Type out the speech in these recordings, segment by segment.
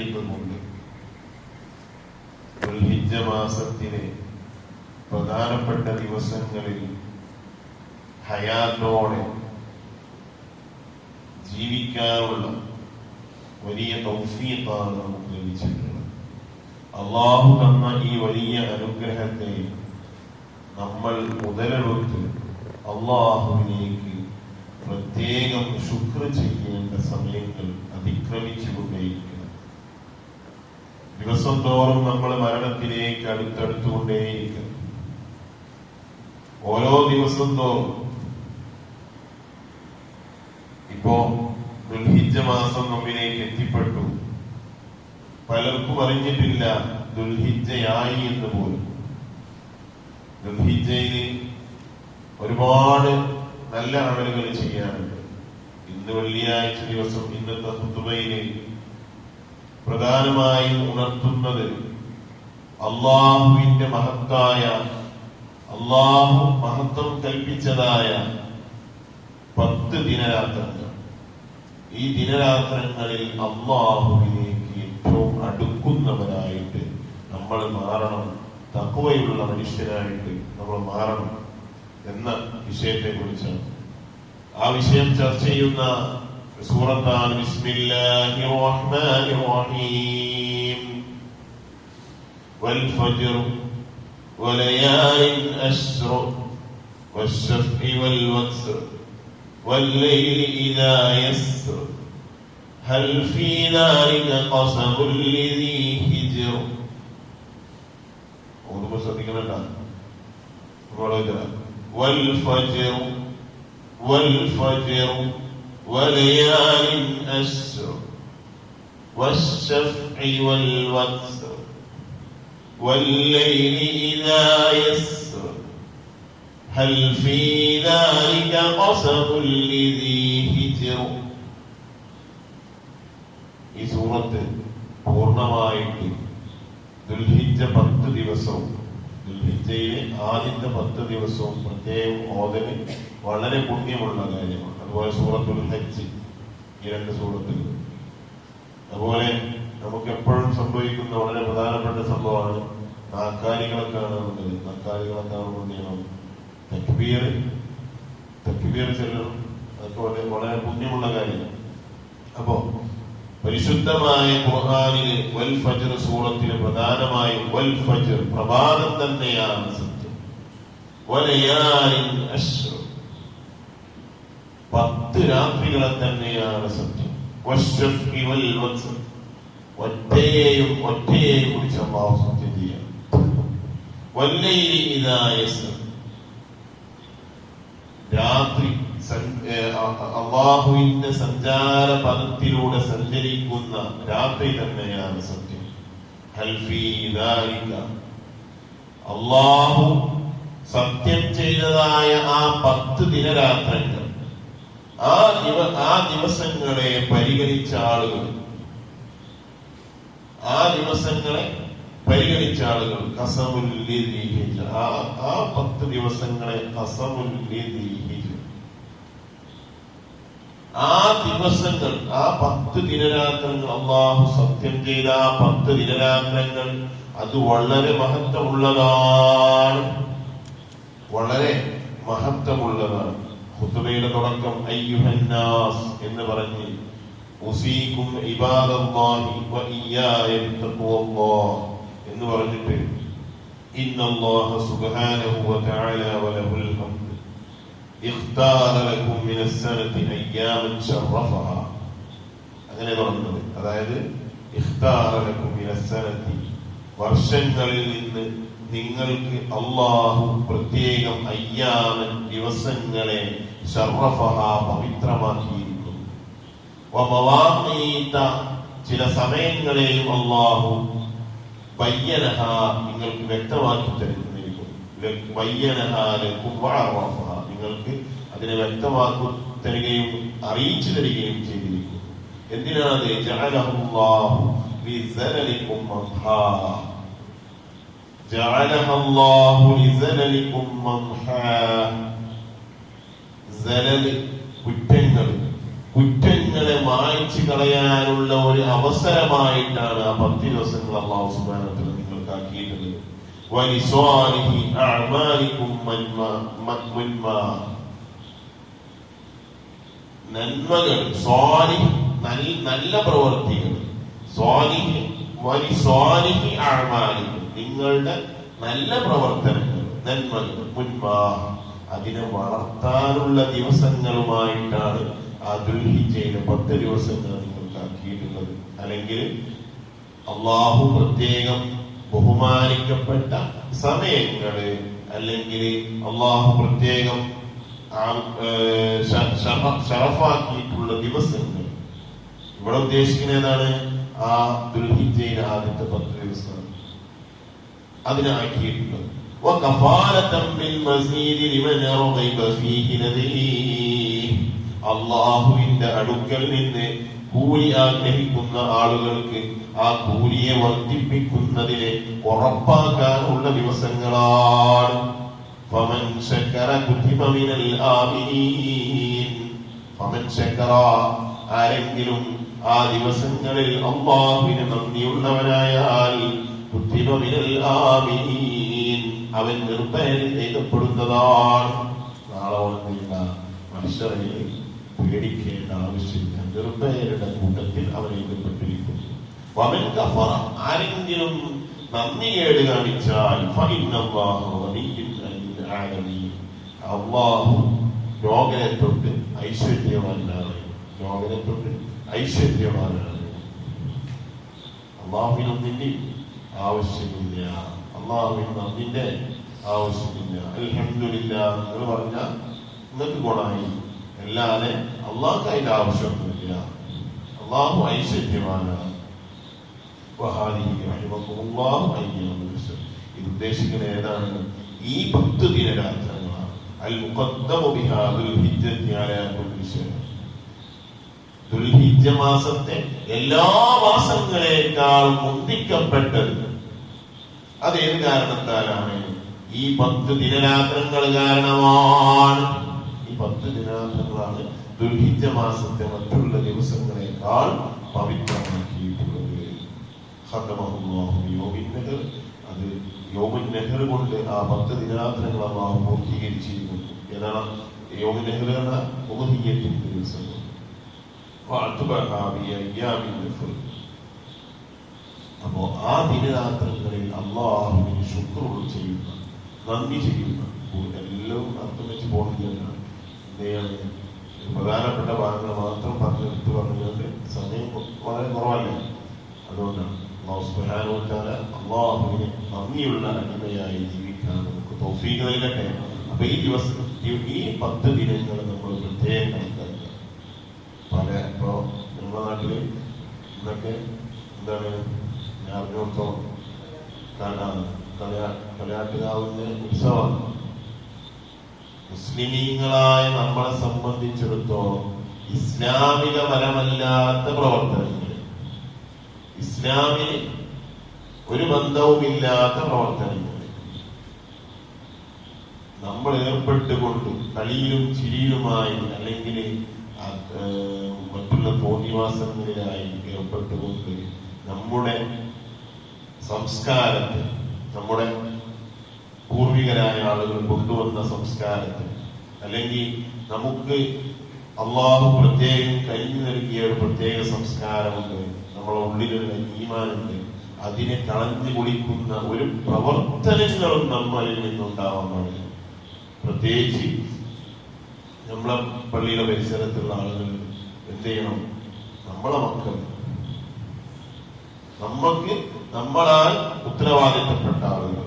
ചെയ്യുന്നുമുണ്ട്. ദുൽഹിജ്ജ മാസത്തിലെ പ്രധാനപ്പെട്ട ദിവസങ്ങളിൽ ഹയാത്തോടെ ജീവിക്കാനുള്ള വലിയ തൗഫീഖാണ് നമുക്ക് ലഭിച്ചിട്ടുള്ളത്. അള്ളാഹു തന്ന ഈ വലിയ അനുഗ്രഹത്തെ നമ്മൾ മുതലെടുത്ത് അള്ളാഹുവിലേക്ക് പ്രത്യേകം ശുക്ർ ചെയ്യേണ്ട സമയങ്ങൾ അതിക്രമിച്ചുകൊണ്ടേയിരിക്കണം. ദിവസം തോറും നമ്മൾ മരണത്തിലേക്ക് അടുത്തടുത്തുകൊണ്ടേയിരിക്കണം. ഓരോ ദിവസം തോറും ഇപ്പോ ദുൽഹിജ്ജ മാസം നമ്മിലേക്ക് എത്തിപ്പെട്ടു. പലർക്കും അറിഞ്ഞിട്ടില്ല ദുൽഹിജ്ജയായി എന്ന് പോലും. ദുൽഹിജ്ജയിൽ ഒരുപാട് നല്ല അമലുകൾ ചെയ്യാനുണ്ട്. ഇന്ന് വെള്ളിയാഴ്ച ദിവസം ഇന്നത്തെ ഖുതുബയില് പ്രധാനമായും ഉണർത്തുന്നത് അള്ളാഹുവിന്റെ മഹത്തായ, അള്ളാഹു മഹത്വം കൽപ്പിച്ചതായ 10 ദിനരാത്രങ്ങൾ. ഈ ദിനരാത്രങ്ങളിൽ അള്ളാഹുവിലേക്ക് ഏറ്റവും അടുക്കുന്നവരായിട്ട് നമ്മൾ മാറണം, തഖ്വയുള്ള മനുഷ്യരായിട്ട് നമ്മൾ മാറണം എന്ന വിഷയത്തെ കുറിച്ചാണ്. ആ വിഷയം ചർച്ച ചെയ്യുന്ന സൂറത്താണ് ബിസ്മില്ലാഹിർ റഹ്മാനിർ റഹീം. വൽ ഫജ്ർ വലയാലിൻ അശ്ർ വശഫഇ വൽ വത്ർ വല്ലൈലി ഇദാ യസ്ർ ഹൽ ഫീ ദാലിക ഖസമുൻ ലിദീ ഹിജ്ർ. ഓതുമ്പോൾ ശ്രദ്ധിക്കണേട്ടാ. والفجر والفجر وليال أشر والشفع والوتر والليل إذا يسر هل في ذلك قسم لذي حجر. ഈ സൂറത്ത് പൂർണ്ണമായിട്ട് ദുൽഹിജ്ജ 10 ദിവസവും, ദുൽഹിജ്ജയിലെ ആദ്യത്തെ 10 ദിവസവും പ്രത്യേകം ഓതല് വളരെ പുണ്യമുള്ള കാര്യമാണ്. അതുപോലെ സൂറത്തുൽ ഹജ്ജ്, ഈ 2 സൂറത്തുകൾ. അതുപോലെ നമുക്ക് എപ്പോഴും സംഭവിക്കുന്ന വളരെ പ്രധാനപ്പെട്ട സംഭവമാണ് നാക്കാലികളൊക്കെ കാണുന്നത്. നാക്കാലികളെ കാണുമ്പോൾ ചെയ്യണം, തക്ബീർ ചെല്ലണം. അതൊക്കെ വളരെ പുണ്യമുള്ള കാര്യമാണ്. അപ്പോ പരിശുദ്ധമായ ഖുർആനിലെ വൽ ഫജ്ർ സൂറത്തിലെ പ്രധാനമായും വൽ ഫജ്ർ പ്രഭാതം തന്നെയാണ് സത്യം. വലയാലിൻ അശ്ർ 10 രാത്രികളെ തന്നെയാണ് സത്യം. വശഫഇ വൽ വത്ർ ഒറ്റയെയും കുറിച്ച് അല്ലാഹു സത്യം ചെയ്യുന്നു. വല്ലൈലി ഇദാ യസ്ർ രാത്രി അള്ളാഹുവിന്റെ സഞ്ചാര പദത്തിലൂടെ സഞ്ചരിക്കുന്ന രാത്രി തന്നെയാണ് സത്യം. ഹൽ ഫീ ദാലിക അള്ളാഹു സത്യം ചെയ്തതായ ആ 10 ദിനരാത്രങ്ങൾ, ആ ദിവസങ്ങളെ പരിഗണിച്ച ആളുകൾ, ഖസമുൽ ലിദീ ഹിജ്ർ, ആ 10 ദിവസങ്ങളെ ഖസമുൽ ലിദീ ഹിജ്ർ, ആ ദിവസങ്ങൾ, ആ 10 ദിനരാത്രങ്ങൾ, അള്ളാഹു സത്യം ചെയ്ത ആ 10 ദിനരാത്രങ്ങൾ അത് വളരെ മഹത്വമുള്ളതാണ്, വളരെ മഹത്വമുള്ളതാണ്. ഖുതുബയുടെ തുടക്കം അയ്യുഹന്നാസ് എന്ന് പറഞ്ഞ് ഉസീകും ഇബാദല്ലാഹി വ ഇയ്യായ തഖ്വല്ലാഹ് എന്ന് പറഞ്ഞിട്ട് ഇന്നല്ലാഹ സുബ്ഹാനഹു വ തആല വലഹുൽ ഹംദ് ഇഖ്താറ ലക്കും മിനസ്സനതി അയ്യാമൻ ശറഫഹ, അങ്ങനെ പറഞ്ഞത്. അതായത് ഇഖ്താറ ലക്കും മിനസ്സനതി വർഷങ്ങളിൽ നിന്ന് നിങ്ങൾക്ക് അള്ളാഹു പ്രത്യേകം അയ്യാമൻ ദിവസങ്ങളെ ശറഫഹ പവിത്രമാക്കിയിരിക്കുന്നു. വമവാഖീത ചില സമയങ്ങളെയും അള്ളാഹു ബയ്യനഹ നിങ്ങൾക്ക് വ്യക്തമാക്കി തരുന്നിരിക്കുന്നു. ബയ്യനഹ ലക്കും വഅറഫഹ നിങ്ങൾക്ക് അതിനെ വ്യക്തമാക്കി തരികയും അറിയിച്ചു തരികയും ചെയ്തിരിക്കുന്നു. എന്തിനാണ്? ജഅലഹുല്ലാഹു ലിസലലികും മൻഹാ, ജഅലഹുല്ലാഹു ലിസലലികും മൻഹാ. സലൽ കുറ്റങ്ങൾ, കുറ്റങ്ങളെ മായ്ച്ചു കളയാനുള്ള ഒരു അവസരമായിട്ടാണ് ആ 10 ദിവസങ്ങൾ അല്ലാഹു സുബ്ഹാനഹു വ തആല നിങ്ങൾക്ക് ആക്കിയിട്ടുള്ളത്. വലിസ്വാലിഹി അഅമാലികും മൻമാ, നന്മകൾ, സ്വാലിഹ് നല്ല പ്രവൃത്തികൾ, സ്വാലിഹ് വലിസ്വാലിഹി അഅമാലികും നിങ്ങളുടെ നല്ല പ്രവർത്തനങ്ങൾ, നന്മകൾ, മുൻമാ അതിനെ വളർത്താനുള്ള ദിവസങ്ങളുമായിട്ടാണ് ആ ദുൽഹിജ്ജയിലെ 10 ദിവസങ്ങൾ നിങ്ങൾക്ക് ആക്കിയിട്ടുള്ളത്. അല്ലെങ്കിൽ അള്ളാഹു പ്രത്യേകം ബഹുമാനിക്കപ്പെട്ട സമയങ്ങള്, അല്ലെങ്കിൽ അള്ളാഹു പ്രത്യേകം ശറഫാക്കിയിട്ടുള്ള ദിവസങ്ങൾ. ഇവിടെ ഉദ്ദേശിക്കുന്ന ഏതാണ്? ആ ദുൽഹിജ്ജയിലെ ആദ്യത്തെ 10 ദിവസം അതിനാക്കിയിട്ടുള്ളത്. അള്ളാഹുവിന്റെ അടുക്കൽ നിന്ന് കൂലി ആഗ്രഹിക്കുന്ന ആളുകൾക്ക് ആ കൂലിയെ വർദ്ധിപ്പിക്കുന്നതിനെ ഉറപ്പാക്കാനുള്ള ദിവസങ്ങളാണ്. ഫമൻ ശക്കറ കുതിബ മിനൽ ആമിനീൻ. ഫമൻ ശക്കറ ആരെങ്കിലും ആ ദിവസങ്ങളിൽ അല്ലാഹുവിന് നന്ദിയുള്ളവനായാൽ കുതിബ മിനൽ ആമിനീൻ അവൻ നിർഭയം എഴുതപ്പെടുന്നതാണ്. നാളെ വന്നില്ല മനുഷ്യരെ പേടിക്കേണ്ട ആവശ്യമില്ല, നിർഭയരുടെ കൂട്ടത്തിൽ അവൻ എഴുതപ്പെട്ടിരിക്കുന്നു. വമൻ കഫറ ആരെങ്കിലും നന്ദികേട് കാണിച്ചാൽ അല്ലാഹു ലോകനെ തൊട്ട് ഐശ്വര്യവാനാണ്. ലോകനെ തൊട്ട് ഐശ്വര്യവാനാണ്. അള്ളാഹുവിനൊന്നിന്റെ ആവശ്യമില്ല, അള്ളാഹുവിന് നന്ദിന്റെ ആവശ്യമില്ല. അൽഹംദുലില്ലാഹ് നിങ്ങൾ പറഞ്ഞാൽ നിങ്ങൾക്ക് ഗുണമായി, അല്ലാതെ അള്ളാഹ്ക്ക് അതിന്റെ ആവശ്യമൊന്നുമില്ല. അള്ളാഹു ഐശ്വര്യവാനാണ്. ഇത് ഉദ്ദേശിക്കുന്ന ഏതാണ്? ഈ 10 ദിനരാത്രങ്ങളാണ്. അൽ മുഖദ്ദമു ബിഹാ ദുൽഹിജ്ജത്തി അലാ കുല്ലി ശൈ. ദുൽഹിജ്ജ മാസത്തെ എല്ലാ മാസങ്ങളെക്കാൾ മുന്തിക്കപ്പെട്ടത് അതേത് കാരണത്താലാണ്? ഈ 10 ദിനരാത്രങ്ങൾ കാരണമാണ്. ഈ 10 ദിനരാത്രങ്ങളാണ് ദുൽഹിജ്ജ മാസത്തെ മറ്റുള്ള ദിവസങ്ങളെക്കാൾ പവിത്രമാക്കിയിട്ടുള്ളത്. അത് യൗമുൻ നഹർ കൊണ്ട് ആ 10 ദിനരാത്രങ്ങൾ അല്ലാഹു പൂർത്തീകരിച്ചിരിക്കുന്നു. ഏതാണ് യൗമുൻ നഹർ എന്ന ഉദ്ഹിയ്യത്തിന്റെ ദിവസം? അപ്പോ ആ ദിനരാത്രങ്ങളിൽ അല്ലാഹുവിന് ശുക്ർ ചെയ്യുന്ന, നന്ദി ചെയ്യുന്ന, എല്ലാം അർത്ഥം വെച്ച് പോകുന്നില്ല. പ്രധാനപ്പെട്ട ഭാഗങ്ങൾ മാത്രം പറഞ്ഞെടുത്ത് പറഞ്ഞുകൊണ്ട് സമയം വളരെ കുറവല്ലേ. അതുകൊണ്ടാണ് അല്ലാഹു സുബ്ഹാനഹു വ തആല അല്ലാഹുവിന് നന്ദിയുള്ള അടിമയായി ജീവിക്കാൻ നമുക്ക് തൗഫീഖ് നൽകട്ടെ. അപ്പൊ ഈ ദിവസം ഈ 10 ദിനങ്ങൾ നമ്മൾ പ്രത്യേകം കണക്കാക്കുക. ഇപ്പൊ നമ്മുടെ നാട്ടില് ഇന്നൊക്കെ എന്താണ് ഞാൻ അറിഞ്ഞോടത്തോളം കളിയാട്ടുകാവിന്റെ ഉത്സവമാണ്. മുസ്ലിമീങ്ങളായ നമ്മളെ സംബന്ധിച്ചിടത്തോളം ഇസ്ലാമികപരമല്ലാത്ത പ്രവർത്തനങ്ങൾ, ഇസ്ലാമിന് ഒരു ബന്ധവുമില്ലാത്ത പ്രവർത്തനങ്ങൾ നമ്മൾ ഏർപ്പെട്ടുകൊണ്ട് കളിയിലും ചിരിയിലുമായി അല്ലെങ്കിൽ മറ്റുള്ള തോന്നിവാസങ്ങളിലായി ഏർപ്പെട്ടുകൊണ്ട് നമ്മുടെ സംസ്കാരത്തെ, നമ്മുടെ പൂർവികരായ ആളുകൾ കൊണ്ടുവന്ന സംസ്കാരത്തെ, അല്ലെങ്കിൽ നമുക്ക് അള്ളാഹു പ്രത്യേകം കഴിഞ്ഞു നൽകിയ ഒരു പ്രത്യേക സംസ്കാരമുണ്ട്, നമ്മളെ ഉള്ളിലുള്ള ഈമാനുണ്ട്, അതിനെ കളഞ്ഞു കുളിക്കുന്ന ഒരു പ്രവർത്തനങ്ങളും നമ്മളിൽ നിന്നുണ്ടാവാൻ പാടില്ല. പ്രത്യേകിച്ച് നമ്മളെ പള്ളിയുടെ പരിസരത്തുള്ള ആളുകൾ എന്ത് ചെയ്യണം? നമ്മളെ മക്കൾ, നമ്മൾക്ക് നമ്മളാൽ ഉത്തരവാദിത്തപ്പെട്ട ആളുകൾ,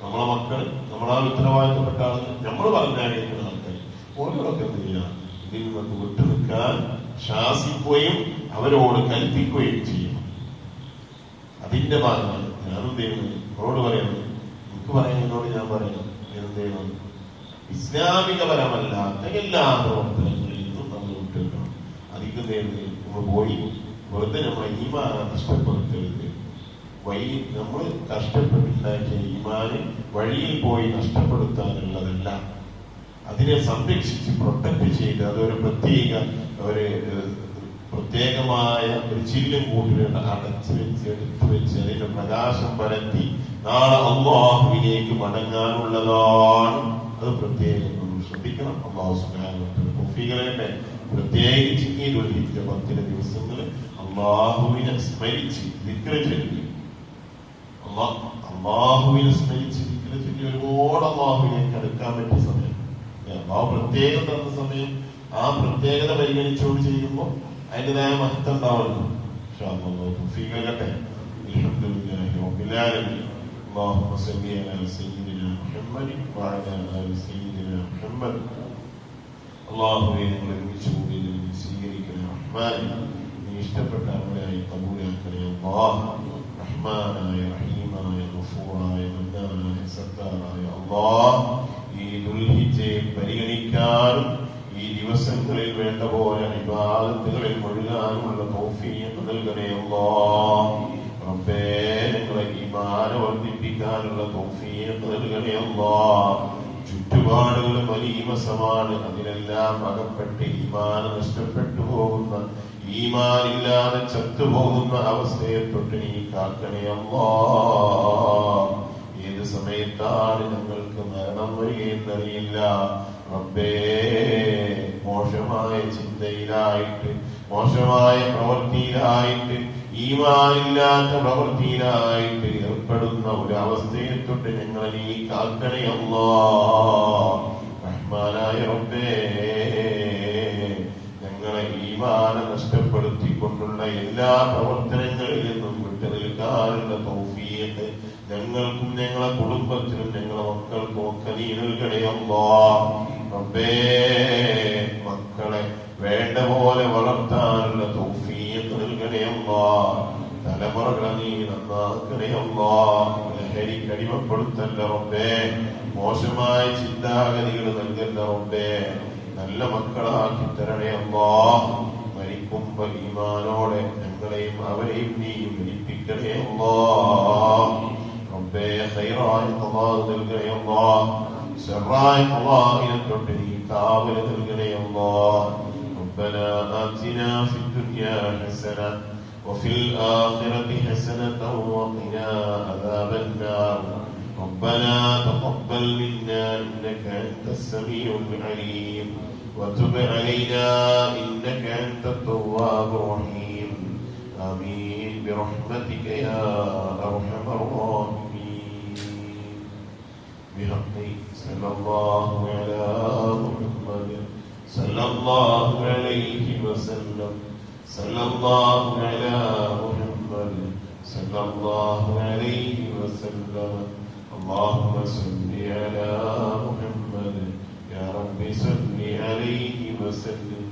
നമ്മളെ മക്കൾ നമ്മളാൽ ഉത്തരവാദിത്തപ്പെട്ട ആളുകൾ, നമ്മൾ പറഞ്ഞാൽ കേൾക്കുന്ന ആൾക്കാർ, ഓരോടൊക്കെ എന്ത് ചെയ്യാം? ഇതിൽ നിന്നൊക്കെ വിട്ടു നിൽക്കാൻ ശാസിക്കുകയും അവരോട് കൽപ്പിക്കുകയും ചെയ്യും. അതിന്റെ ഭാഗമാണ് ഞാനെന്ത് ചെയ്യുന്നത്? അവരോട് പറയുന്നത്, എനിക്ക് പറയുന്നതിനോട് ഞാൻ പറയുന്നത് എന്ത് ചെയ്യണം? ഇസ്ലാമികപരമല്ലാത്ത എല്ലാ പ്രവർത്തനങ്ങളിൽ നിന്നും നമ്മൾ വിട്ടുവെക്കണം. അതിക്ക് നേരിട്ട് നമ്മൾ പോയി വെറുതെ നമ്മളെ ഈമാൻ നഷ്ടപ്പെടുത്തരുത്. നമ്മൾ കഷ്ടപ്പെട്ടുണ്ടാക്കിയ ഈമാന് വഴിയിൽ പോയി നഷ്ടപ്പെടുത്താനുള്ളതല്ല. അതിനെ സംരക്ഷിച്ച് പ്രൊട്ടക്ട് ചെയ്ത് അതൊരു പ്രത്യേക ഒരു പ്രത്യേകമായ ഒരു ചില്ലും കൂട്ടിലുണ്ട് അടച്ചു വെച്ച് എടുത്തു വെച്ച് അതിന്റെ പ്രകാശം പരത്തി നാളെ അല്ലാഹുവിലേക്ക് മടങ്ങാനുള്ളതാണ്. അത് പ്രത്യേകം നമ്മൾ ശ്രദ്ധിക്കണം. അല്ലാഹു സുബ്ഹാനഹു വ തആല തൗഫീഖ് നൽകട്ടെ. പ്രത്യേകിച്ച് ഈ ദുൽഹിജ്ജ 10 ദിവസങ്ങളിൽ അല്ലാഹുവിനെ സ്മരിച്ച് ദിക്ർ ചൊല്ലി, അല്ലാഹുവിനെ സ്മരിച്ച് ദിക്ർ ചൊല്ലി ഒരുപാട് അല്ലാഹുവിലേക്ക് അടുക്കാൻ പറ്റിയ സമയം, അല്ലാഹു പ്രത്യേകം തന്ന സമയം. ആ പ്രത്യേകത പരിഗണിച്ചുകൊണ്ട് ചെയ്യുമ്പോൾ അതിൻ്റെതായ മഹത്വം ഉണ്ടാവുന്നു. ഇൻഷാ അല്ലാഹ് തൗഫീഖ് നൽകട്ടെ. അൽഹംദുലില്ലാഹി റബ്ബിൽ ആലമീൻ. اللهم صل على سيدنا محمد وعلى آل سيدنا محمد. അല്ലാഹുവേ, ഞങ്ങളെ വിളിച്ചുകൂടി സ്വീകരിക്കണേ റഹ്മാൻ. നീ ഇഷ്ടപ്പെട്ട അമലായി കബൂലാക്കണേ അല്ലാഹ്. റഹ്മാനായ റഹീമായ ഗഫൂറായ മന്നാനായ സത്താറായ അല്ലാഹ്, ഈ ദുൽഹിജ്ജയെ പരിഗണിക്കാനും ഈ ദിവസങ്ങളിൽ വേണ്ട പോലെ ഇബാദത്തുകളിൽ മുഴുകാനുമുള്ള തൗഫീഖ് നൽകണേ അല്ലാഹ്. റബ്ബേ, ഞങ്ങളെ ഈമാൻ വർദ്ധിപ്പിക്കാനുള്ള തൗഫീഖ് നൽകണേ അല്ലാഹ്. ചുറ്റുപാടുകൾ മലീമസമാണ്, അതിനെല്ലാം അകപ്പെട്ട് ഈമാൻ നഷ്ടപ്പെട്ടു പോകുന്ന, ഈമാനില്ലാതെ ചത്തുപോകുന്ന അവസ്ഥയെ തൊട്ട് നീ കാക്കണേ അല്ലാഹ്. ഏത് സമയത്താണ് ഞങ്ങൾക്ക് മരണം വരികയെന്നറിയില്ല റബ്ബേ. മോശമായ ചിന്തയിലായിട്ട്, മോശമായ പ്രവൃത്തിയിലായിട്ട്, ഈമാനില്ലാത്ത പ്രവൃത്തിയിലായിട്ട് ഏർപ്പെടുന്ന ഒരു അവസ്ഥയെ തൊട്ട് ഞങ്ങളെ നീ കാക്കണേ അല്ലാഹ്. റഹ്മാനായ റബ്ബേ, ഞങ്ങളെ ഈമാനെ നഷ്ടപ്പെടുത്തിക്കൊണ്ടുള്ള എല്ലാ പ്രവർത്തനങ്ങളിൽ നിന്നും വിട്ടു നിൽക്കാനുള്ള തൗഫീഖ് ഞങ്ങൾക്കും ഞങ്ങളെ കുടുംബത്തിനും ഞങ്ങളെ മക്കൾക്കും ഒക്കെ നീ നൽകണേ അല്ലാഹ്. റബ്ബേ, മക്കളെ വേണ്ട പോലെ വളർത്താനുള്ള തൗഫീഖ് നൽകണേ അല്ലാഹ്. തലമുറകളെ നീ നന്നാക്കണേ അല്ലാഹ്. ലഹരിക്ക് അടിമപ്പെടുത്തല്ല റബ്ബേ. മോശമായ ചിന്താഗതികൾ നൽകല്ല റബ്ബേ. നല്ല മക്കളാക്കി തരണേ അല്ലാഹ്. മരിക്കുമ്പോ ഈമാനോടെ ഞങ്ങളെയും അവരെയും നീ മരിപ്പിക്കണേ അല്ലാഹ്. റബ്ബേ, ഖൈറായ ഖളാ നൽകണേ അല്ലാഹ്. ശർറായ ഖളാഇനെ തൊട്ട് നീ കാവൽ നൽകണേ അല്ലാഹ്. ربنا آتنا في الدنيا حسنة وفي الآخرة حسنة وقنا عذاب النار. ربنا تقبل منا إنك أنت السميع العليم وتب علينا إنك أنت التواب الرحيم. آمين برحمتك يا أرحم الراحمين. بحق صلى الله على محمد صلى الله عليه وسلم. صلى الله على محمد صلى الله عليه وسلم. اللهم صل على محمد يا رب صل عليه وسلم.